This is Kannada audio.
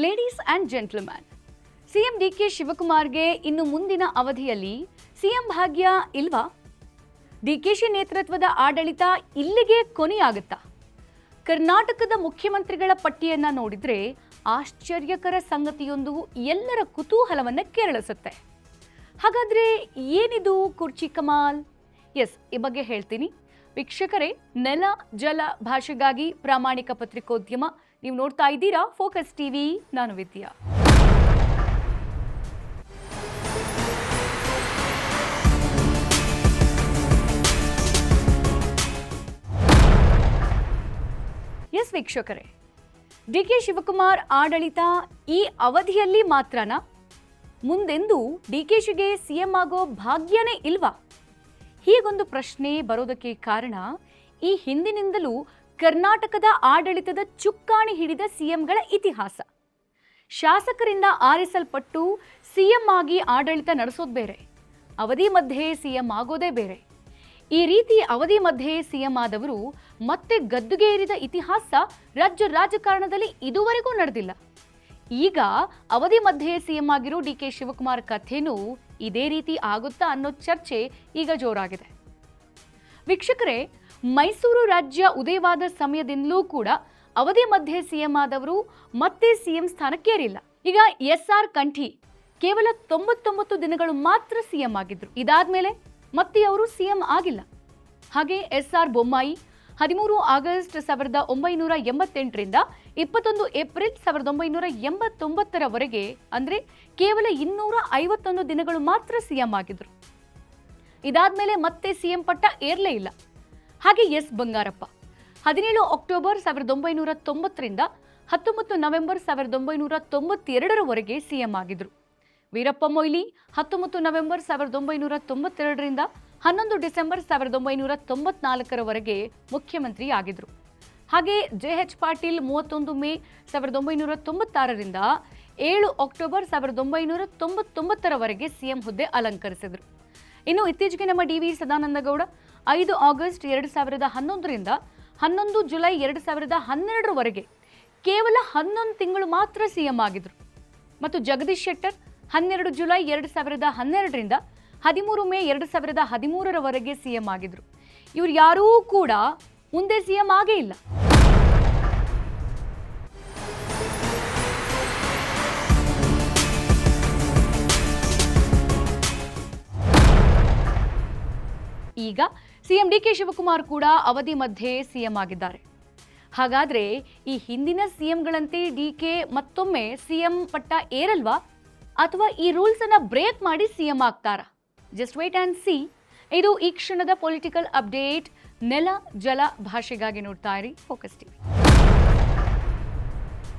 Ladies and gentleman, CM DK ಶಿವಕುಮಾರ್ಗೆ ಇನ್ನು ಮುಂದಿನ ಅವಧಿಯಲ್ಲಿ ಸಿಎಂ ಭಾಗ್ಯ ಇಲ್ವಾ? ಡಿಕೆಶಿ ನೇತೃತ್ವದ ಆಡಳಿತ ಇಲ್ಲಿಗೆ ಕೊನೆಯಾಗುತ್ತಾ? ಕರ್ನಾಟಕದ ಮುಖ್ಯಮಂತ್ರಿಗಳ ಪಟ್ಟಿಯನ್ನ ನೋಡಿದ್ರೆ ಆಶ್ಚರ್ಯಕರ ಸಂಗತಿಯೊಂದು ಎಲ್ಲರ ಕುತೂಹಲವನ್ನ ಕೆರಳಿಸುತ್ತೆ. ಹಾಗಾದ್ರೆ ಏನಿದು ಕುರ್ಚಿ ಕಮಾಲ್? ಈ ಬಗ್ಗೆ ಹೇಳ್ತೀನಿ. ವೀಕ್ಷಕರೇ, ನೆಲ ಜಲ ಭಾಷೆಗಾಗಿ ಪ್ರಾಮಾಣಿಕ ಪತ್ರಿಕೋದ್ಯಮ, ನೀವು ನೋಡ್ತಾ ಇದ್ದೀರಾ ಫೋಕಸ್ ಟಿವಿ. ನಾನು ವಿದ್ಯಾ. ವೀಕ್ಷಕರೇ, ಡಿಕೆ ಶಿವಕುಮಾರ್ ಆಡಳಿತ ಈ ಅವಧಿಯಲ್ಲಿ ಮಾತ್ರನಾ? ಮುಂದೆಂದೂ ಡಿಕೆಶಿಗೆ ಸಿಎಂ ಆಗೋ ಭಾಗ್ಯನೇ ಇಲ್ವಾ? ಹೀಗೊಂದು ಪ್ರಶ್ನೆ ಬರೋದಕ್ಕೆ ಕಾರಣ, ಈ ಹಿಂದಿನಿಂದಲೂ ಕರ್ನಾಟಕದ ಆಡಳಿತದ ಚುಕ್ಕಾಣಿ ಹಿಡಿದ ಸಿಎಂಗಳ ಇತಿಹಾಸ. ಶಾಸಕರಿಂದ ಆರಿಸಲ್ಪಟ್ಟು ಸಿಎಂ ಆಗಿ ಆಡಳಿತ ನಡೆಸೋದು ಬೇರೆ, ಅವಧಿ ಮಧ್ಯೆ ಸಿಎಂ ಆಗೋದೇ ಬೇರೆ. ಈ ರೀತಿ ಅವಧಿ ಮಧ್ಯೆ ಸಿಎಂ ಆದವರು ಮತ್ತೆ ಗದ್ದುಗೆಯೇರಿದ ಇತಿಹಾಸ ರಾಜ್ಯ ರಾಜಕಾರಣದಲ್ಲಿ ಇದುವರೆಗೂ ನಡೆದಿಲ್ಲ. ಈಗ ಅವಧಿ ಮಧ್ಯೆ ಸಿಎಂ ಆಗಿರೋ ಡಿಕೆ ಶಿವಕುಮಾರ್ ಕಥೆನೂ ಇದೇ ರೀತಿ ಆಗುತ್ತಾ ಅನ್ನೋ ಚರ್ಚೆ ಈಗ ಜೋರಾಗಿದೆ. ವೀಕ್ಷಕರೇ, ಮೈಸೂರು ರಾಜ್ಯ ಉದಯವಾದ ಸಮಯದಿಂದಲೂ ಕೂಡ ಅವಧಿ ಮಧ್ಯೆ ಸಿಎಂ ಆದವರು ಮತ್ತೆ ಸಿಎಂ ಸ್ಥಾನಕ್ಕೇರಿಲ್ಲ. ಈಗ SR ಕಂಠಿ ಕೇವಲ 99 ದಿನಗಳು ಮಾತ್ರ ಸಿಎಂ ಆಗಿದ್ರು. ಇದಾದ್ಮೇಲೆ ಮತ್ತೆ ಅವರು ಸಿಎಂ ಆಗಿಲ್ಲ. ಹಾಗೆ SR ಬೊಮ್ಮಾಯಿ 13 ಆಗಸ್ಟ್ 1988ರಿಂದ 21 ಏಪ್ರಿಲ್ 1989ರವರೆಗೆ, ಅಂದ್ರೆ ಕೇವಲ 251 ದಿನಗಳು ಮಾತ್ರ ಸಿಎಂ ಆಗಿದ್ರು. ಇದಾದ್ಮೇಲೆ ಮತ್ತೆ ಸಿಎಂ ಪಟ್ಟ ಏರ್ಲೇ ಇಲ್ಲ. ಹಾಗೆ S ಬಂಗಾರಪ್ಪ 17 ಅಕ್ಟೋಬರ್ 1990ರಿಂದ 19 ನವೆಂಬರ್ 1992ರವರೆಗೆ ಸಿಎಂ ಆಗಿದ್ರು. ವೀರಪ್ಪ ಮೊಯ್ಲಿ 19 ನವೆಂಬರ್ 1992ರಿಂದ 11 ಡಿಸೆಂಬರ್ 1994ರವರೆಗೆ ಮುಖ್ಯಮಂತ್ರಿ ಆಗಿದ್ರು. ಹಾಗೆ JH ಪಾಟೀಲ್ 31 ಮೇ 1996ರಿಂದ 7 ಅಕ್ಟೋಬರ್ 1999ರವರೆಗೆ ಸಿಎಂ ಹುದ್ದೆ ಅಲಂಕರಿಸಿದ್ರು. ಇನ್ನು ಇತ್ತೀಚೆಗೆ ನಮ್ಮ DV ಸದಾನಂದಗೌಡ 5 ಆಗಸ್ಟ್ 2011ರಿಂದ 11 ಜುಲೈ 2012ರವರೆಗೆ ಕೇವಲ 11 ತಿಂಗಳು ಮಾತ್ರ ಸಿಎಂ ಆಗಿದ್ರು. ಮತ್ತು ಜಗದೀಶ್ ಶೆಟ್ಟರ್ 12 ಜುಲೈ 2012ರಿಂದ 13 ಮೇ 2013ರವರೆಗೆ ಸಿಎಂ ಆಗಿದ್ರು. ಇವ್ರು ಯಾರೂ ಕೂಡ ಮುಂದೆ ಸಿಎಂ ಆಗೇ ಇಲ್ಲ. ಈಗ ಸಿಎಂ ಡಿಕೆ ಶಿವಕುಮಾರ್ ಕೂಡ ಅವಧಿ ಮಧ್ಯೆ ಸಿಎಂ ಆಗಿದ್ದಾರೆ. ಹಾಗಾದ್ರೆ ಈ ಹಿಂದಿನ ಸಿಎಂಗಳಂತೆ ಡಿಕೆ ಮತ್ತೊಮ್ಮೆ ಸಿಎಂ ಪಟ್ಟ ಏರಲ್ವಾ, ಅಥವಾ ಈ ರೂಲ್ಸ್ ಅನ್ನ ಬ್ರೇಕ್ ಮಾಡಿ ಸಿಎಂ ಆಗ್ತಾರಾ? Just wait and see. ಇದು ಈ ಕ್ಷಣದ ಪೊಲಿಟಿಕಲ್ ಅಪ್ಡೇಟ್. ನೆಲ ಜಲ ಭಾಷೆಗಾಗಿ ನೋಡ್ತಾ ಇರಿ ಫೋಕಸ್ ಟಿವಿ.